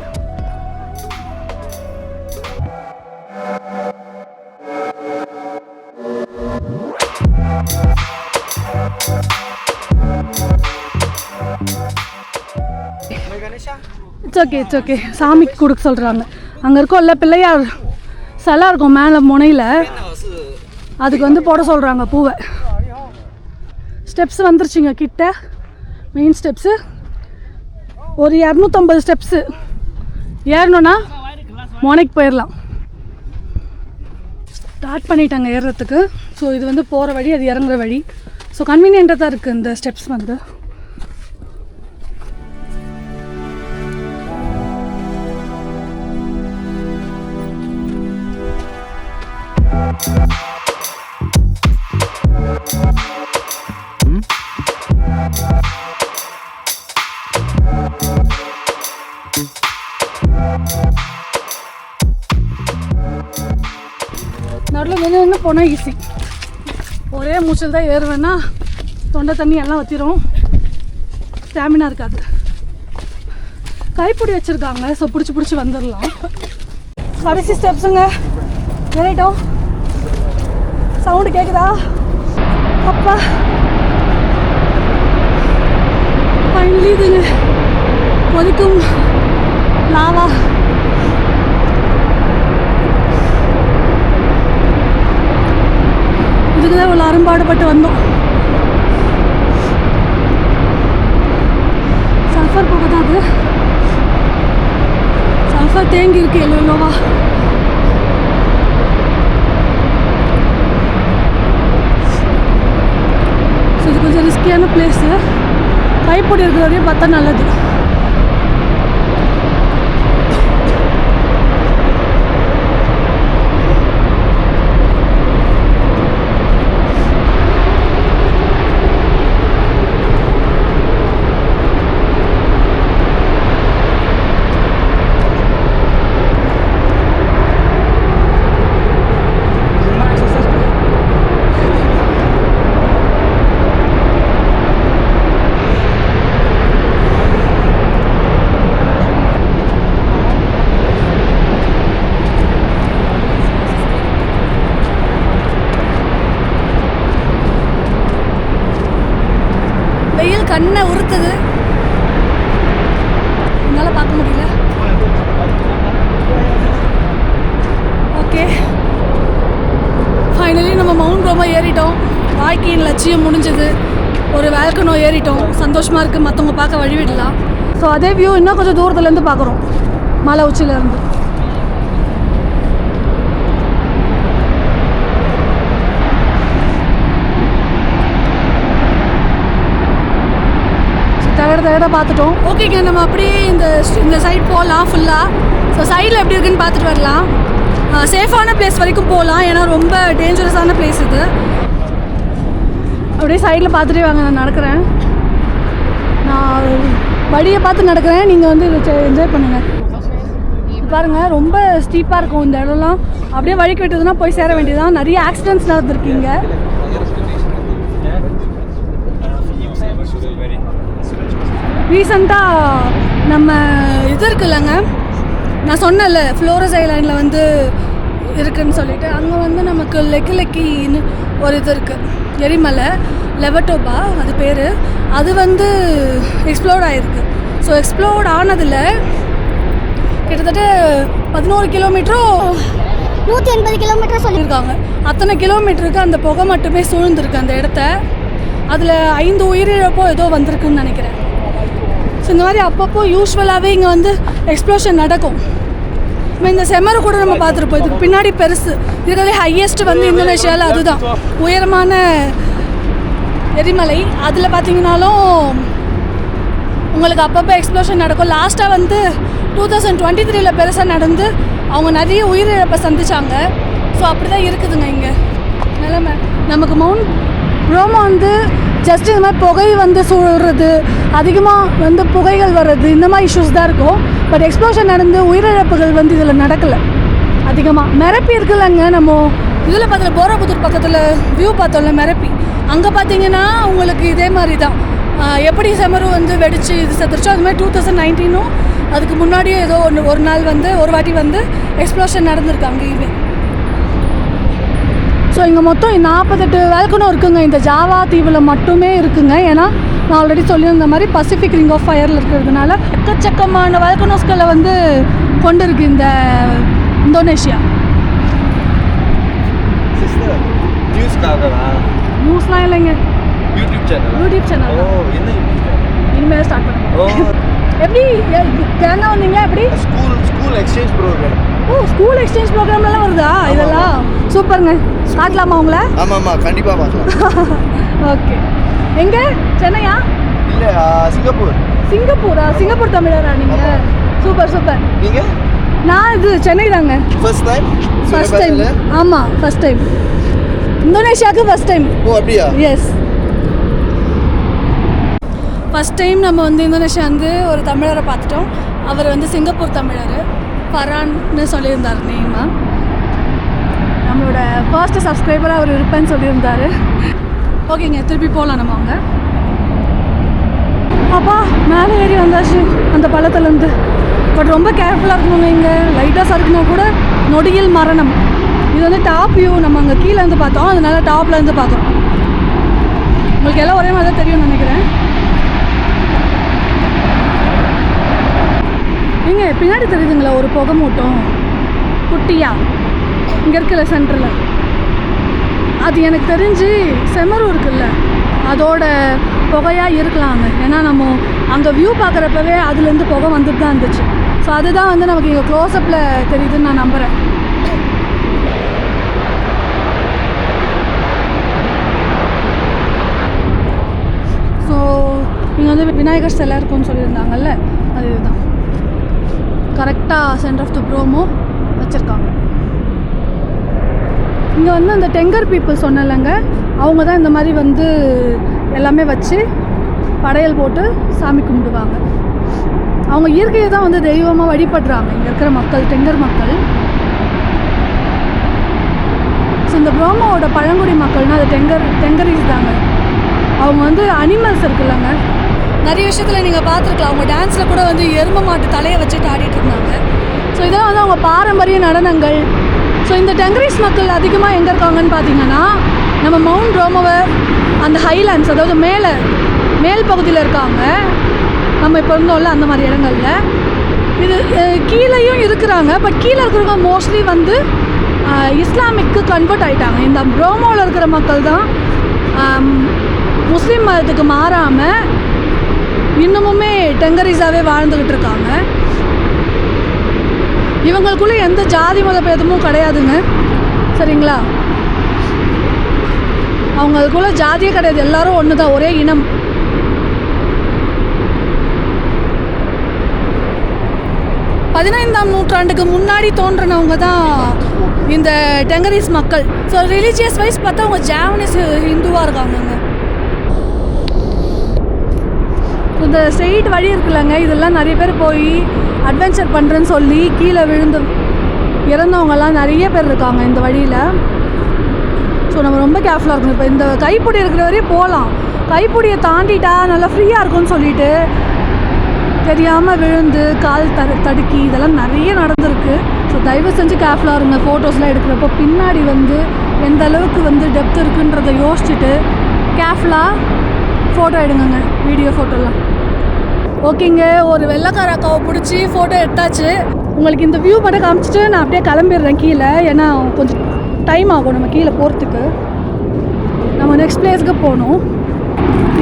It's okay. சாமிக்கு கொடுக்க சொல்கிறாங்க. அங்கே இருக்கோம்ல பிள்ளையார் சிலை இருக்கும் மேலே முனையில், அதுக்கு வந்து போட சொல்கிறாங்க பூவை. ஸ்டெப்ஸ் வந்துருச்சுங்க கிட்ட. மெயின் ஸ்டெப்ஸு ஒரு 250 ஸ்டெப்ஸு ஏறணுன்னா முனைக்கு போயிடலாம். ஸ்டார்ட் பண்ணிட்டாங்க ஏறுறதுக்கு. ஸோ இது வந்து போகிற வழி, அது இறங்குற வழி. ஸோ கன்வீனியண்ட்டாக தான் இருக்குது இந்த ஸ்டெப்ஸ் வந்து. நடுவில் நின்று போனால் ஈஸி. ஒரே மூச்சல் தான் ஏறுவேன்னா தொண்டை தண்ணி எல்லாம் வற்றிரும். ஸ்டாமினா இருக்காது. கைப்பிடி வச்சுருக்காங்க. ஸோ பிடிச்சி வந்துடலாம். கடைசி ஸ்டெப்ஸுங்க. ஏறிட்டோம். சவுண்டு கேட்குதா? அப்பா ஃபைனலி இதுங்க கொதிக்கும் லாவா. இதுக்கு தான் இவ்வளோ அரும்பாடுபட்டு வந்தோம். சல்ஃபர் போக தான் அது. சல்ஃபர் தேங்கி இருக்கு எல்லோவா. ஸோ இது கொஞ்சம் ரிஸ்கியான பிளேஸு. கைப்பொடி இருக்கிற வரையும் பார்த்தா நல்லது. வெயில் கண்ணை உறுத்துது. என்னால் பார்க்க முடியல. ஓகே, ஃபைனலி நம்ம மவுண்ட் ரோமா ஏறிட்டோம். வாழ்க்கையின் லட்சியம் முடிஞ்சது. ஒரு வேல்கனோ ஏறிட்டோம். சந்தோஷமாக இருக்குது. மற்றவங்க பார்க்க வழி விடலாம். ஸோ அதே வியூ இன்னும் கொஞ்சம் தூரத்துலேருந்து பார்க்குறோம், மலை உச்சியிலேருந்து. தகட பார்த்துட்டோம். ஓகேங்க, நம்ம அப்படியே இந்த சைட் போகலாம் ஃபுல்லாக. ஸோ சைடில் எப்படி இருக்குன்னு பார்த்துட்டு வரலாம். சேஃபான பிளேஸ் வரைக்கும் போகலாம், ஏன்னா ரொம்ப டேஞ்சரஸான பிளேஸ் இது. அப்படியே சைடில் பார்த்துட்டே வாங்க. நான் நடக்கிறேன். நான் வழியை பார்த்து நடக்கிறேன். நீங்கள் வந்து இதை என்ஜாய் பண்ணுங்கள். பாருங்கள், ரொம்ப ஸ்டீப்பாக இருக்கும் இந்த இடம்லாம். அப்படியே வழிக்கு விட்டதுன்னா போய் சேர வேண்டியதான். நிறைய ஆக்சிடென்ட்ஸ் நடந்திருக்கீங்க. ரீசெண்டாக நம்ம இது இருக்குல்லங்க, நான் சொன்னேன்ல ஃப்ளோரஸ் ஐலாண்டில் வந்து இருக்குதுன்னு சொல்லிட்டு, அங்கே வந்து நமக்கு லெக்கின்னு ஒரு இது இருக்குது, எரிமலை லெவட்டோபா அது பேர். அது வந்து எக்ஸ்ப்ளோர்ட் ஆகிருக்கு. ஸோ எக்ஸ்ப்ளோர்ட் ஆனதில் கிட்டத்தட்ட 11 கிலோமீட்டரோ 180 கிலோமீட்டர் சொல்லியிருக்காங்க. அத்தனை கிலோமீட்டருக்கு அந்த புகை மட்டுமே சூழ்ந்துருக்கு அந்த இடத்த. அதில் 5 உயிரிழப்போ ஏதோ வந்திருக்குன்னு நினைக்கிறேன். ஸோ இந்த மாதிரி அப்பப்போ யூஸ்வலாகவே இங்கே வந்து எக்ஸ்ப்ளோஷன் நடக்கும். இந்த செமரு கூட நம்ம பார்த்துருப்போம். இதுக்கு பின்னாடி பெருசு இருக்கிறதே ஹையஸ்ட் வந்து இந்தோனேஷியாவில் அதுதான், உயரமான எரிமலை. அதில் பார்த்தீங்கன்னாலும் உங்களுக்கு அப்பப்போ எக்ஸ்ப்ளோஷன் நடக்கும். லாஸ்ட்டாக வந்து 2023 பெருசாக நடந்து அவங்க நிறைய உயிரிழப்பை சந்திச்சாங்க. ஸோ அப்படி தான் இருக்குதுங்க இங்கே நிலைமை. நமக்கு மவுண்ட் ப்ரோமோ வந்து ஜஸ்ட் இந்த மாதிரி புகை வந்து சூழ்றது, அதிகமாக வந்து புகைகள் வர்றது, இந்த மாதிரி இஷ்யூஸ் தான் இருக்கும். பட் எக்ஸ்ப்ளோஷன் நடந்து உயிரிழப்புகள் வந்து இதில் நடக்கலை அதிகமாக. மெரப்பி இருக்குல்லங்க, நம்ம இதில் பார்த்தல போராபுத்தூர் பக்கத்தில் வியூ பார்த்தோம்ல மெரப்பி, அங்கே பார்த்தீங்கன்னா உங்களுக்கு இதே மாதிரி தான். எப்படி செமரு வந்து வெடிச்சு இது செத்துருச்சோ அது மாதிரி 2019 அதுக்கு முன்னாடியே ஏதோ ஒரு நாள் வந்து ஒரு வாட்டி வந்து எக்ஸ்ப்ளோஷன் நடந்திருக்கு அங்கேயுமே. ஸோ இங்கே மொத்தம் 48 வேல்கனோ இருக்குங்க இந்த ஜாவா தீவில் மட்டுமே இருக்குங்க. ஏன்னா நான் ஆல்ரெடி சொல்லியிருந்த மாதிரி பசிபிக் ரிங் ஆஃப் ஃபயரில் இருக்கிறதுனால எக்கச்சக்கமான வேல்கனோஸ்களை வந்து கொண்டு இருக்கு இந்த இந்தோனேஷியா. நியூஸ்லாம் இல்லைங்க, யூடியூப் சேனல். இனிமேல் ஸ்டார்ட் பண்ணுங்க. எப்படி கேரளா வந்தீங்களா? எப்படி ஸ்கூல் எக்ஸ்சேஞ்ச் ப்ரோக்ராம்? ஓ, ஸ்கூல் எக்ஸ்சேஞ்ச் ப்ரோக்ராம்லாம் வருதா இதெல்லாம்? சூப்பருங்க. காட்டலாமா உங்களை? ஆமாம்மா, கண்டிப்பாக பார்க்கலாம். ஓகே. எங்கே? சென்னையா? இல்லை, சிங்கப்பூரா? சிங்கப்பூர் தமிழரா நீங்கள்? Super super. நீங்கள்? நான் இது சென்னை தாங்க. First time? ஆமாம், ஃபர்ஸ்ட் டைம். இந்தோனேஷியாவுக்கு ஃபர்ஸ்ட் டைம். ஓ அப்படியா? எஸ், ஃபஸ்ட் டைம் நம்ம வந்து இந்தோனேஷியா வந்து ஒரு தமிழரை பார்த்துட்டோம். அவர் வந்து சிங்கப்பூர் தமிழர், ஃபரான்னு சொல்லியிருந்தார் நேமா. நம்மளோட ஃபர்ஸ்ட்டு சப்ஸ்கிரைபராக அவர் இருப்பேன்னு சொல்லியிருந்தார். ஓகேங்க, திருப்பி போகலாம் நம்ம அவங்க. அப்பா மேலே ஏறி வந்தாச்சு அந்த பள்ளத்துலேருந்து. பட் ரொம்ப கேர்ஃபுல்லாக இருக்கணுங்க. இங்கே லைட்டாக சறுக்கணும் கூட நொடியில் மரணம். இது வந்து டாப் வியூ, நம்ம அங்கே கீழே இருந்து பார்த்தோம், அதனால டாப்பில் இருந்து பார்க்குறோம். உங்களுக்கு எல்லாம் ஒரே மாதிரி தான் தெரியும்னு நினைக்கிறேன். இங்கே பின்னாடி தெரியுதுங்களா ஒரு புகை மூட்டம் குட்டியா இங்கே இருக்குல்ல சென்டரில்? அது எனக்கு தெரிஞ்சு செமரு இருக்குல்ல அதோட புகையாக இருக்கலாங்க. ஏன்னா நம்ம அங்கே வியூ பார்க்குறப்பவே அதுலேருந்து புகை வந்துட்டு தான் இருந்துச்சு. ஸோ அதுதான் வந்து நமக்கு இங்கே க்ளோஸ்அப்பில் தெரியுதுன்னு நான் நம்புகிறேன். ஸோ இங்கே வந்து விநாயகர் சிலை இருக்குன்னு சொல்லியிருந்தாங்கல்ல, அது இதுதான் கரெக்டாக சென்டர் ஆஃப் த ப்ரோமோ வச்சுருக்காங்க. இங்கே வந்து அந்த டெங்கர் பீப்புள் சொன்னலைங்க, அவங்க தான் இந்த மாதிரி வந்து எல்லாமே வச்சு படையல் போட்டு சாமி கும்பிடுவாங்க. அவங்க இயற்கையை தான் வந்து தெய்வமாக வழிபடுறாங்க இங்கே இருக்கிற மக்கள், டெங்கர் மக்கள். ஸோ இந்த ப்ரோமோவோட பழங்குடி மக்கள்னால் அது டெங்கரிஸ் தாங்க. அவங்க வந்து அனிமல்ஸ் இருக்குல்லங்க, நிறைய விஷயத்தில் நீங்கள் பார்த்துருக்கலாம். அவங்க டான்ஸில் கூட வந்து எருமை மாட்டு தலையை வச்சுட்டு ஆடிட்டு இருந்தாங்க. ஸோ இதெல்லாம் வந்து அவங்க பாரம்பரிய நடனங்கள். ஸோ இந்த டெங்கரிஸ் மக்கள் அதிகமாக எங்கே இருக்காங்கன்னு பார்த்தீங்கன்னா, நம்ம மவுண்ட் ப்ரோமோவை அந்த ஹைலாண்ட்ஸ், அதாவது மேல் பகுதியில் இருக்காங்க. நம்ம இப்போ இருந்தோம்ல அந்த மாதிரி இடங்களில். இது கீழேயும் இருக்கிறாங்க. பட் கீழே இருக்கிறவங்க மோஸ்ட்லி வந்து இஸ்லாமிக்கு கன்வெர்ட் ஆகிட்டாங்க. இந்த ப்ரோமோவில் இருக்கிற மக்கள் தான் முஸ்லீம் மதத்துக்கு மாறாமல் இன்னமுமே டெங்கரிஸாகவே வாழ்ந்துக்கிட்டு இருக்காங்க. இவங்களுக்குள்ளே எந்த ஜாதி மத பேதமும் கிடையாதுங்க, சரிங்களா? அவங்களுக்குள்ள ஜாதியே கிடையாது, எல்லாரும் ஒன்று தான், ஒரே இனம். பதினைந்தாம் நூற்றாண்டுக்கு முன்னாடி தோன்றினவங்க தான் இந்த டெங்கரிஸ் மக்கள். ஸோ ரிலீஜியஸ் வைஸ் பார்த்தா அவங்க ஜாவனீஸ் ஹிந்துவாக இருக்காங்கங்க. இந்த ஸ்ட்ரெயிட் வழி இருக்குல்லங்க, இதெல்லாம் நிறைய பேர் போய் அட்வென்ச்சர் பண்ணுறேன்னு சொல்லி கீழே விழுந்து இறந்தவங்கெல்லாம் நிறைய பேர் இருக்காங்க இந்த வழியில். ஸோ நம்ம ரொம்ப கேர்ஃபுல்லாக இருக்கணும். இப்போ இந்த கைப்பிடி இருக்கிற வரையும் போகலாம், கைப்பிடியை தாண்டிட்டா நல்லா ஃப்ரீயாக இருக்கும்னு சொல்லிட்டு தெரியாமல் விழுந்து கால் தடுக்கி இதெல்லாம் நிறைய நடந்திருக்கு. ஸோ தயவு செஞ்சு கேர்ஃபுல்லாக இருங்க. ஃபோட்டோஸ்லாம் எடுக்கிறப்போ பின்னாடி வந்து எந்த அளவுக்கு வந்து டெப்த் இருக்குன்றதை யோசிச்சுட்டு கேர்ஃபுல்லாக ஃபோட்டோ எடுங்கங்க, வீடியோ ஃபோட்டோலாம். ஓகேங்க, ஒரு வெள்ளைக்கார அக்காவை பிடிச்சி ஃபோட்டோ எடுத்தாச்சு. உங்களுக்கு இந்த வியூ மட்டும் காமிச்சிட்டு நான் அப்படியே கிளம்பிடுறேன் கீழே. ஏன்னா கொஞ்சம் டைம் ஆகும் நம்ம கீழே போகிறதுக்கு. நம்ம நெக்ஸ்ட் பிளேஸ்க்கு போகணும்.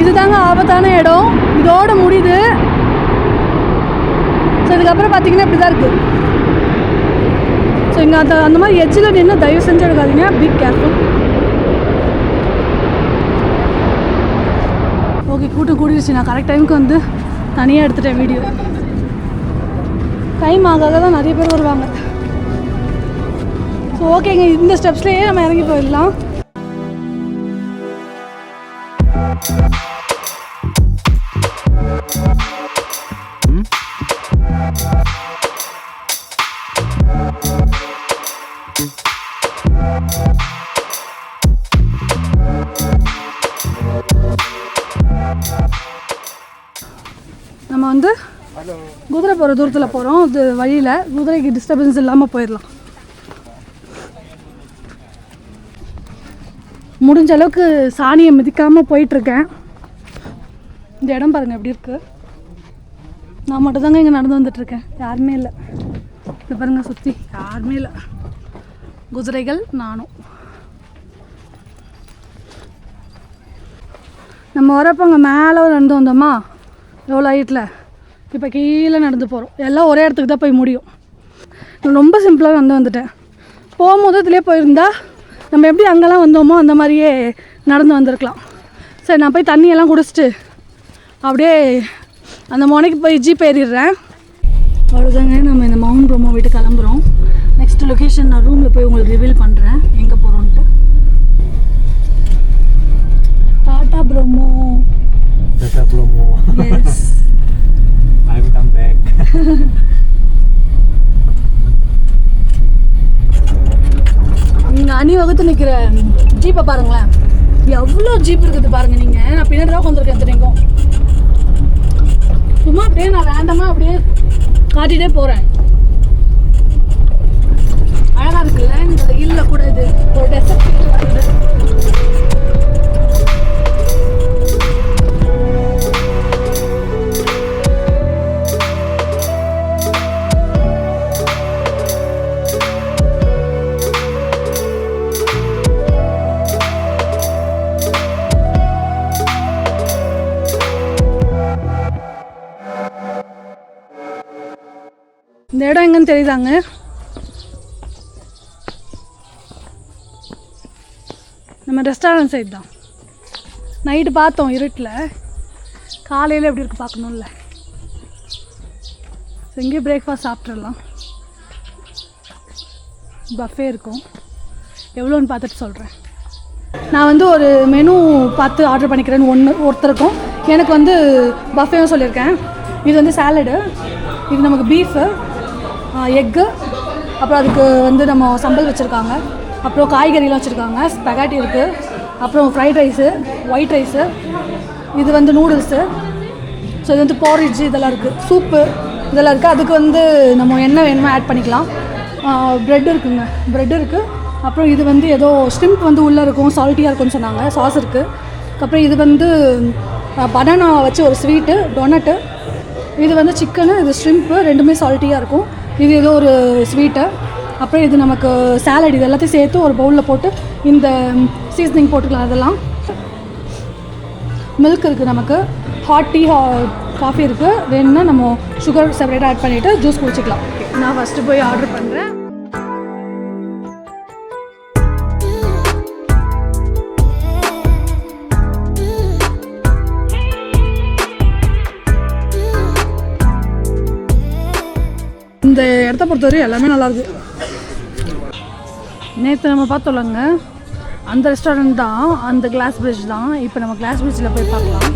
இதுதாங்க ஆபத்தான இடம், இதோட முடியுது. ஸோ இதுக்கப்புறம் பார்த்தீங்கன்னா இப்படி தான் இருக்குது. ஸோ இங்கே அந்த மாதிரி எட்ஜில் நின்று தயவு செஞ்சு எடுக்காதீங்க, பி கேர்ஃபுல். ஓகே, கூட்டம் கூடிடுச்சு. நான் கரெக்ட் டைமுக்கு வந்து தனியாக எடுத்துட்டேன் வீடியோ. டைம் ஆகாத தான் நிறைய பேர் வருவாங்க. ஸோ ஓகேங்க, இந்த ஸ்டெப்ஸ்லேயே நம்ம இறங்கி போயிடலாம். நம்ம வந்து குதிரை போகிற தூரத்தில் போகிறோம். இது வழியில் குதிரைக்கு டிஸ்டர்பன்ஸ் இல்லாமல் போயிடலாம். முடிஞ்ச அளவுக்கு சாணியை மிதிக்காமல் போயிட்டுருக்கேன். இந்த இடம் பாருங்கள் எப்படி இருக்குது. நான் மட்டும் தாங்க இங்கே நடந்து வந்துட்டுருக்கேன், யாருமே இல்லை. இது பாருங்கள், சுற்றி யாருமே இல்லை, குதிரைகள் நானும். நம்ம வரப்போ அங்கே மேலே நடந்து வந்தோமா எவ்வளோ ஹைட்டில், இப்போ கீழே நடந்து போகிறோம். எல்லாம் ஒரே இடத்துக்கு தான் போய் முடியும். நான் ரொம்ப சிம்பிளாக நடந்து வந்துட்டேன். போகும்போது இதுலேயே போயிருந்தா நம்ம எப்படி அங்கெல்லாம் வந்தோமோ அந்த மாதிரியே நடந்து வந்திருக்கலாம். சரி, நான் போய் தண்ணியெல்லாம் குடிச்சிட்டு அப்படியே அந்த முனைக்கு போய் ஜீப் ஏறிடுறேன். அவ்வளோதாங்க, நம்ம இந்த மவுண்ட் ப்ரோமோ வீட்டு கிளம்புறோம். நெக்ஸ்ட் லொக்கேஷன் நான் ரூமில் போய் உங்களுக்கு ரிவீல் பண்ணுறேன் எங்கே போகிறோன்ட்டு. Tata Bromo. Tata Bromo. Yes. I will come back. நீங்கள் அணிவகுத்து நிற்கிற ஜீப்பை பாருங்களேன், எவ்வளோ ஜீப் இருக்குது பாருங்கள். நீங்கள் நான் பின்னாடி தான் உட்காந்துருக்கேன் இத்தனைக்கும். சும்மா அப்படியே நான் ரேண்டமாக அப்படியே காட்டிகிட்டே போகிறேன். அழகாக இருக்குல்ல இந்த ஹில்ல கூட. இது ஒரு டெசர்ட் வருது. இந்த இடம் எங்கன்னு தெரியுதாங்க? நம்ம ரெஸ்டாரண்ட் சைடு தான். நைட்டு பார்த்தோம் இருட்டில், காலையில் எப்படி இருக்குது பார்க்கணும்ல. ஸோ இங்கேயே பிரேக்ஃபாஸ்ட் சாப்பிட்றலாம். பஃபே இருக்கும், எவ்வளோன்னு பார்த்துட்டு சொல்கிறேன். நான் வந்து ஒரு மெனு பார்த்து ஆர்டர் பண்ணிக்கிறேன்னு ஒருத்தருக்கும் எனக்கு வந்து பஃபேவும் சொல்லியிருக்கேன். இது வந்து சாலடு, இது நமக்கு பீஃபு, எக்கு, அப்புறம் அதுக்கு வந்து நம்ம சம்பல் வச்சுருக்காங்க, அப்புறம் காய்கறிலாம் வச்சுருக்காங்க, ஸ்பெகாட்டி இருக்குது, அப்புறம் ஃப்ரைட் ரைஸு, ஒயிட் ரைஸு, இது வந்து நூடுல்ஸு. ஸோ இது வந்து பாரிட்ஜு இதெல்லாம் இருக்குது, சூப்பு இதெல்லாம் இருக்குது. அதுக்கு வந்து நம்ம என்ன வேணுமோ ஆட் பண்ணிக்கலாம். ப்ரெட் இருக்குங்க, ப்ரெட் இருக்குது. அப்புறம் இது வந்து ஏதோ ஸ்டிம்ப் வந்து உள்ளே இருக்கும், சால்ட்டியாக இருக்கும்னு சொன்னாங்க, சாஸ் இருக்குது. அப்புறம் இது வந்து பனானா வச்சு ஒரு ஸ்வீட்டு, டொனட்டு. இது வந்து சிக்கனு, இது ஸ்ட்ரிம்ப்பு, ரெண்டுமே சால்ட்டியாக இருக்கும். இது ஏதோ ஒரு ஸ்வீட்டு. அப்புறம் இது நமக்கு சாலட். இது எல்லாத்தையும் சேர்த்து ஒரு பவுலில் போட்டு இந்த சீசனிங் போட்டுக்கலாம். அதெல்லாம் மில்க் இருக்குது, நமக்கு ஹாட் டீ, காஃபி இருக்குது. வேணும்னா நம்ம சுகர் செப்பரேட்டாக ஆட் பண்ணிவிட்டு ஜூஸ் குடிச்சிக்கலாம். நான் ஃபஸ்ட்டு போய் ஆர்டர் பண்ணுறேன். இந்த இடத்த பொறுத்தவரை எல்லாமே நல்லாயிருக்கு. நேற்று நம்ம பார்த்தோம்லங்க, அந்த ரெஸ்டாரண்ட் தான், அந்த கிளாஸ் பிரிட்ஜ் தான். இப்போ நம்ம கிளாஸ் பிரிட்ஜில் போய் பார்க்கலாம்.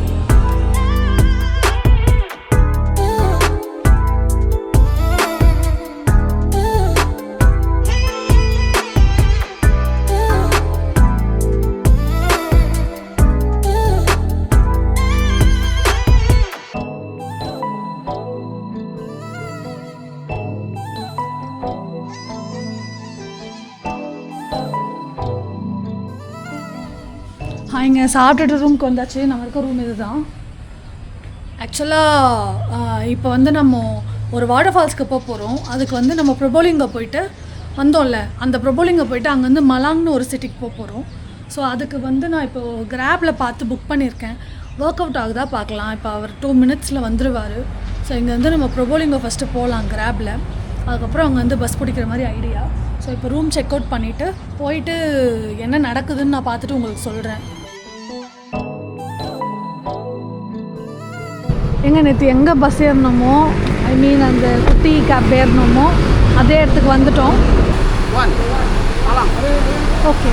நான் இங்கே சாப்பிட்டுட்டு ரூமுக்கு வந்தாச்சு. நம்ம இருக்க ரூம் இது தான். ஆக்சுவலாக இப்போ வந்து நம்ம ஒரு வாட்டர் ஃபால்ஸ்க்கு போகிறோம். அதுக்கு வந்து நம்ம ப்ரொபோலிங்கோ போயிட்டு வந்தோம்ல, அந்த ப்ரொபோலிங்கோ போயிட்டு அங்கே வந்து மலாங்னு ஒரு சிட்டிக்கு போகிறோம். ஸோ அதுக்கு வந்து நான் இப்போது கிராப்பில் பார்த்து புக் பண்ணியிருக்கேன். ஒர்க் அவுட் ஆகுதா பார்க்கலாம். இப்போ அவர் 2 மினிட்ஸில் வந்துடுவார். ஸோ இங்கே வந்து நம்ம ப்ரொபோலிங்கோ ஃபஸ்ட்டு போகலாம் கிராப்பில். அதுக்கப்புறம் அங்கே வந்து பஸ் பிடிக்கிற மாதிரி ஐடியா. ஸோ இப்போ ரூம் செக் அவுட் பண்ணிவிட்டு போயிட்டு என்ன நடக்குதுன்னு நான் பார்த்துட்டு உங்களுக்கு சொல்கிறேன். நேற்று எங்கே பஸ் ஏறினோமோ, ஐ மீன் அந்த குட்டி கேப் ஏறினோமோ அதே இடத்துக்கு வந்துட்டோம். ஓகே.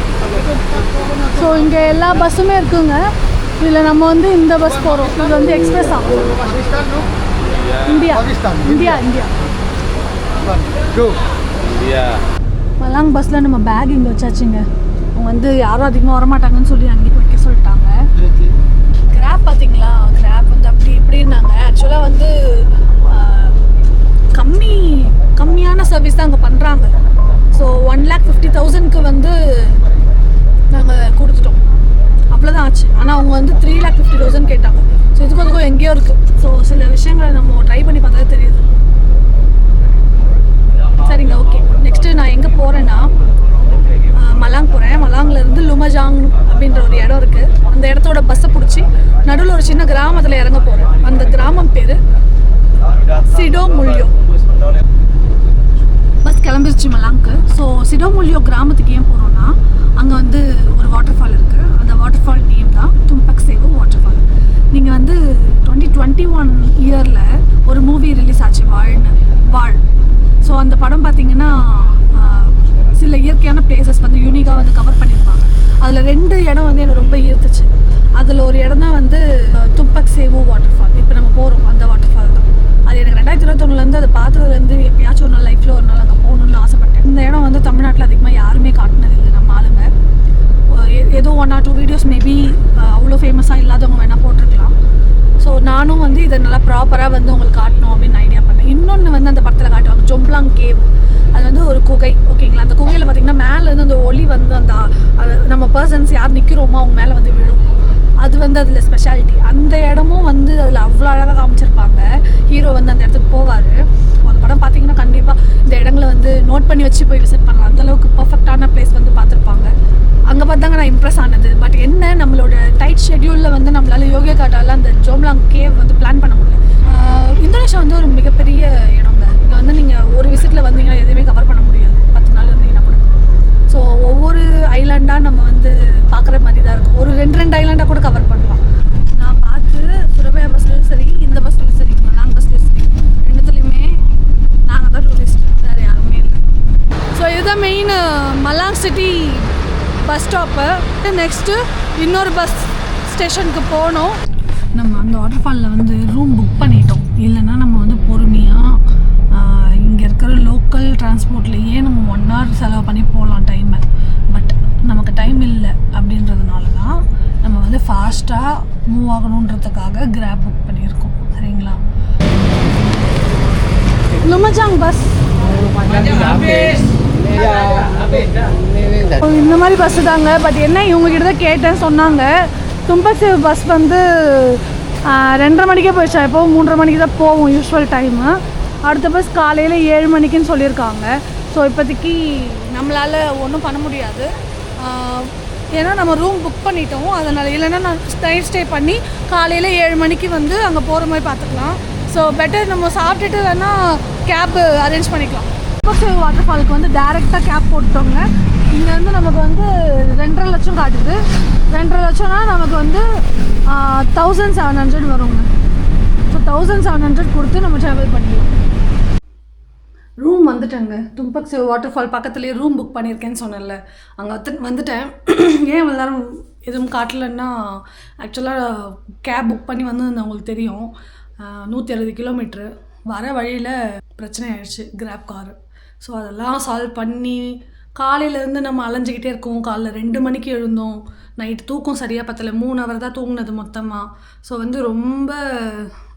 ஸோ இங்கே எல்லா பஸ்ஸுமே இருக்குங்க. இதில் நம்ம வந்து இந்த பஸ் போகிறோம். இது வந்து எக்ஸ்பிரஸ் ஆகும். இந்தியா. மலாங் பஸ்ஸில் நம்ம பேக் இங்கே வச்சாச்சுங்க. அவங்க வந்து யாரும் அதிகமாக வரமாட்டாங்கன்னு சொல்லி அங்கேயே வைக்க சொல்லிட்டாங்க. கிராப் பார்த்தீங்களா, கிராப் வந்து அப்படி இப்படின்னாங்க. ஆக்சுவலாக வந்து கம்மியான சர்வீஸ் தான் அங்கே பண்ணுறாங்க. ஸோ 1,50,000க்கு வந்து நாங்கள் கொடுத்துட்டோம். அவ்வளோதான் ஆச்சு. ஆனால் அவங்க வந்து 3,50,000 கேட்டாங்க. ஸோ இதுக்கும் எங்கேயோ இருக்குது. ஸோ சில விஷயங்களை நம்ம ட்ரை பண்ணி பார்த்தா தெரியுது. சரிங்க, ஓகே. நெக்ஸ்ட்டு நான் எங்கே போகிறேன்னா மலாங் போகிறேன். மலாங்லேருந்து லுமஜாங் அப்படின்ற ஒரு இடம் இருக்குது. அந்த இடத்தோட பஸ்ஸை பிடிச்சி நடுவில் ஒரு சின்ன கிராமத்தில் இறங்க போகிறேன். அந்த கிராமம் பேர் சிடோமுல்யோ. பஸ் கிளம்பிடுச்சு மலாங்க்கு. ஸோ சிடோமுல்யோ கிராமத்துக்கு ஏன் போகிறோன்னா, அங்கே வந்து ஒரு வாட்டர் ஃபால் இருக்குது. அந்த வாட்டர் ஃபால் நேம் தான் தும்பக் சேவு வாட்டர் ஃபால். நீங்கள் வந்து 2021 இயரில் ஒரு மூவி ரிலீஸ் ஆச்சு, வாழ். ஸோ அந்த படம் பார்த்திங்கன்னா சில இயற்கையான பிளேசஸ் வந்து யூனிக்காக வந்து கவர் பண்ணியிருப்பாங்க. அதில் 2 இடம் வந்து எனக்கு ரொம்ப ஈர்த்துச்சு. அதில் ஒரு இடம் தான் வந்து தும்பக் சேவு வாட்டர் ஃபால். இப்போ நம்ம போகிறோம் அந்த வாட்டர் ஃபால் தான். அது எனக்கு 2021 அதை பார்த்ததுலேருந்து எப்பயாச்சும் ஒரு நாள் லைஃப்பில் ஒரு நாள் அங்கே போகணுன்னு ஆசைப்பட்டேன். இந்த இடம் வந்து தமிழ்நாட்டில் அதிகமாக யாருமே காட்டினது இல்லை. நம்ம ஆளுங்க ஏதோ 1 or 2 வீடியோஸ் மேபி அவ்வளோ ஃபேமஸாக இல்லாதவங்க வேணால் போட்டிருக்கலாம். ஸோ நானும் வந்து இதை நல்லா ப்ராப்பராக வந்து உங்களுக்கு காட்டணும் அப்படின்னு ஐடியா பண்ணேன். இன்னொன்று வந்து அந்த படத்தில் காட்டுவாங்க, ஜொம்ப்லாங் கேவ். அது வந்து ஒரு குகை, ஓகேங்களா. அந்த குகையில் பார்த்திங்கன்னா மேலேருந்து அந்த ஒளி வந்து அந்த நம்ம பர்சன்ஸ் யார் நிற்கிறோமோ அவங்க மேலே வந்து விழும். அது வந்து அதில் ஸ்பெஷாலிட்டி. அந்த இடமும் வந்து அதில் அவ்வளோ அழகாக காமிச்சிருப்பாங்க. ஹீரோ வந்து அந்த இடத்துக்கு போவார். அந்த படம் பார்த்திங்கன்னா கண்டிப்பாக இந்த இடங்களை வந்து நோட் பண்ணி வச்சு போய் விசிட் பண்ணலாம். அந்தளவுக்கு பர்ஃபெக்டான பிளேஸ் வந்து பார்த்துருப்பாங்க. அங்கே பார்த்தாங்க நான் இம்ப்ரெஸ் ஆனது. பட் என்ன, நம்மளோட டைட் ஷெட்யூலில் வந்து நம்மளால் யோகா காட்டால அந்த ஜோம்லாங் கேவ் வந்து பிளான் பண்ண முடியல. இந்தோனேஷியா வந்து ஒரு மிகப்பெரிய இடங்க. இங்கே வந்து நீங்கள் ஒரு விசிட்டில் வந்தீங்கன்னா எதுவுமே கவர் பண்ண முடியாது, 10 நாள் இருந்தீங்கன்னா கூட. ஸோ ஒவ்வொரு ஐலாண்டாக நம்ம வந்து பார்க்குற மாதிரி தான் இருக்கும். ஒரு 2 ஐலாண்டாக கூட கவர் பண்ணலாம். நான் பார்த்து சுரபயா பஸ்லையும் சரி, இந்த பஸ்லையும் சரி, மலாங் பஸ்லையும் சரி, 2துலேயுமே நாங்கள் தான் டூரிஸ்ட், வேறு யாருமே இல்லை. ஸோ இதுதான் main Malang city bus stop. Next இன்னொரு பஸ் ஸ்டேஷனுக்கு போகணும். நம்ம அந்த வாட்டர் ஃபாலில் வந்து ரூம் புக் பண்ணிட்டோம். இல்லைன்னா நம்ம வந்து பொறுமையாக இங்கே இருக்கிற லோக்கல் டிரான்ஸ்போர்ட்லேயே நம்ம 1 hour செலவு பண்ணி போகலாம் டைமை. பட் நமக்கு டைம் இல்லை அப்படின்றதுனால தான் நம்ம வந்து ஃபாஸ்ட்டாக மூவ் ஆகணுன்றதுக்காக கிராப் புக் பண்ணியிருக்கோம். சரிங்களா. லுமஜாங் பஸ் இந்த மாதிரி பஸ்ஸு தாங்க. பட் என்ன, இவங்ககிட்ட தான் கேட்டேன், சொன்னாங்க தும்பக் சேவு பஸ் வந்து 2:30 மணிக்கே போயிடுச்சா. எப்போ 3:30 மணிக்கு தான் போகும் யூஸ்வல் டைமு. அடுத்த பஸ் காலையில் 7 மணிக்குன்னு சொல்லியிருக்காங்க. ஸோ இப்போதைக்கு நம்மளால் ஒன்றும் பண்ண முடியாது. ஏன்னா நம்ம ரூம் புக் பண்ணிட்டோம். அதனால் இல்லைன்னா நான் நைட் ஸ்டே பண்ணி காலையில் 7 மணிக்கு வந்து அங்கே போகிற மாதிரி பார்த்துக்கலாம். ஸோ பெட்டர் நம்ம சாப்பிட்டுட்டு வேணால் கேப்பு அரேஞ்ச் பண்ணிக்கலாம். தும்பக் சேவு வாட்டர் ஃபாலுக்கு வந்து டேரெக்டாக கேப் போட்டுட்டோங்க. இங்கே வந்து நமக்கு வந்து 2.5 லட்சம் காட்டுது. 2.5 லட்சம்னா நமக்கு வந்து 1,700 வருங்க. ஸோ 1,700 கொடுத்து நம்ம ட்ராவல் பண்ணிடுவோம். ரூம் வந்துட்டேங்க. தும்பக் சேவு வாட்டர் ஃபால் பக்கத்துலேயே ரூம் புக் பண்ணியிருக்கேன்னு சொன்னேன்ல, அங்கே வந்துட்டேன். ஏன் எல்லாரும் எதுவும் காட்டலன்னா, ஆக்சுவலாக கேப் புக் பண்ணி வந்திருந்தேன், உங்களுக்கு தெரியும். 160 கிலோமீட்ரு. வர வழியில் பிரச்சனை ஆயிடுச்சு கிராப் காரு. ஸோ அதெல்லாம் சால்வ் பண்ணி காலையிலேருந்து நம்ம அலைஞ்சிக்கிட்டே இருக்கோம். காலைல 2 மணிக்கு எழுந்தோம். நைட்டு தூக்கம் சரியாக பத்தலை. 3 hour தான் தூங்கினது மொத்தமாக. ஸோ வந்து ரொம்ப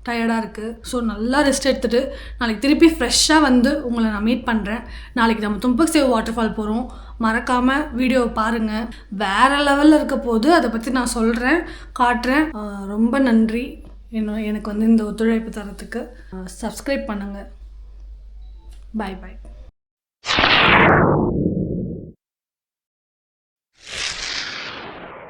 டயர்டாக இருக்குது. ஸோ நல்லா ரெஸ்ட் எடுத்துகிட்டு நாளைக்கு திருப்பி ஃப்ரெஷ்ஷாக வந்து உங்களை நான் மீட் பண்ணுறேன். நாளைக்கு நம்ம தும்பக் சேவ் வாட்டர் ஃபால் போகிறோம். மறக்காமல் வீடியோவை பாருங்கள். வேறு லெவலில் இருக்க போது அதை பற்றி நான் சொல்கிறேன், காட்டுறேன். ரொம்ப நன்றி எனக்கு வந்து இந்த ஒத்துழைப்பு தரத்துக்கு. சப்ஸ்கிரைப் பண்ணுங்கள். பாய் பாய்.